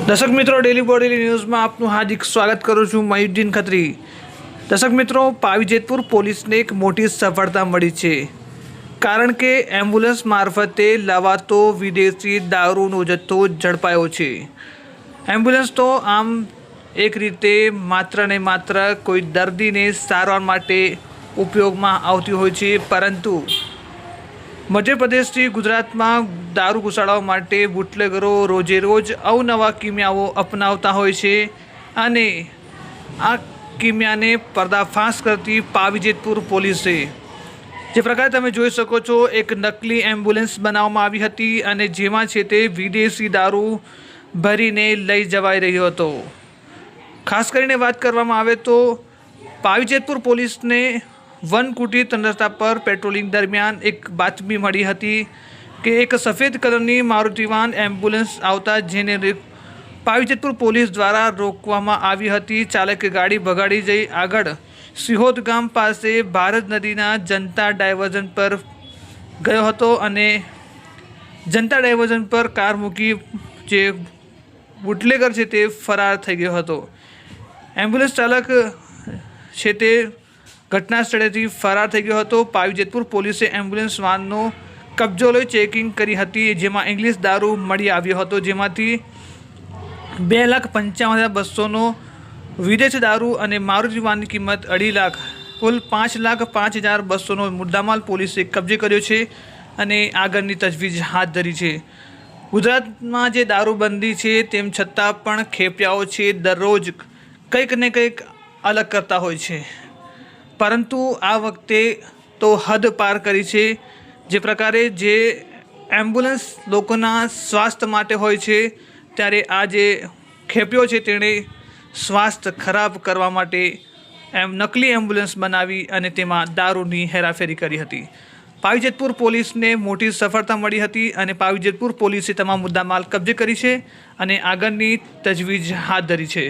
दर्शक मित्रों daily Bodeli news में आपનું हार्दिक स्वागत करूँ છું મયુદ્દીન ખત્રી। દર્શક મિત્રો, પાવી જેતપુર પોલીસને એક મોટી સફળતા મળી છે, કારણ કે એમ્બ્યુલન્સ મારફતે લાવાતો વિદેશી દારૂનો જથ્થો ઝડપાયો છે। એમ્બ્યુલન્સ તો આમ એક રીતે માત્ર ને માત્ર કોઈ દર્દીને સારવાર માટે ઉપયોગમાં આવતી હોય છે, પરંતુ મધ્યપ્રદેશથી ગુજરાતમાં દારૂ ઘુસાડવા માટે બુટલેગરો રોજે રોજ અવનવા કિમિયાઓ અપનાવતા હોય છે અને આ કિમિયાને પર્દાફાશ કરતી પાવી જેતપુર પોલીસે જે પ્રકારે તમે જોઈ શકો છો, એક નકલી એમ્બ્યુલન્સ બનાવવામાં આવી હતી અને જેમાં છે તે વિદેશી દારૂ ભરીને લઈ જવાઈ રહ્યો હતો। ખાસ કરીને વાત કરવામાં આવે તો પાવી જેતપુર પોલીસને વનકુટી 3 રસ્તા પર પેટ્રોલિંગ દરમિયાન એક બાતમી મળી હતી કે એક સફેદ કલરની મારુતિ વાન એમ્બ્યુલન્સ આવતા જેને પાવી જેતપુર પોલીસ દ્વારા રોકવામાં આવી હતી। ચાલકે ગાડી ભગાડી જઈ આગળ સિહોદ ગામ પાસે ભારત નદીના જનતા ડાયવર્ઝન પર ગયો હતો અને જનતા ડાયવર્ઝન પર કાર મૂકી જે બુટલેગર છે તે ફરાર થઈ ગયો હતો। એમ્બ્યુલન્સ ચાલક છે તે ઘટના સ્થળેથી ફરાર થઈ ગયો હતો। પાવી જેતપુર પોલીસે એમ્બ્યુલન્સ વાનનો કબજો લઈ ચેકિંગ કરી હતી, જેમાં ઇંગ્લિશ દારૂ મળી આવ્યો હતો, જેમાંથી 2,55,200નો વિદેશી દારૂ અને મારુતિ વાનની કિંમત 2.5 લાખ, કુલ 5,05,200નો મુદ્દામાલ પોલીસે કબજે કર્યો છે અને આગળની તજવીજ હાથ ધરી છે। ગુજરાતમાં જે દારૂબંધી છે તેમ છતાં પણ ખેપિયાઓ છે દરરોજ કંઈક ને કંઈક અલગ કરતા હોય છે, પરંતુ આ વખતે તો હદ પાર કરી છે। જે પ્રકારે જે એમ્બ્યુલન્સ લોકોના સ્વાસ્થ્ય માટે હોય છે, ત્યારે આ જે ખેપિયો છે તેણે સ્વાસ્થ્ય ખરાબ કરવા માટે નકલી એમ્બ્યુલન્સ બનાવી અને તેમાં દારૂની હેરાફેરી કરી હતી। પાવી જેતપુર પોલીસને મોટી સફળતા મળી હતી અને પાવી જેતપુર પોલીસે તમામ મુદ્દામાલ કબજે કરી છે અને આગળની તજવીજ હાથ ધરી છે।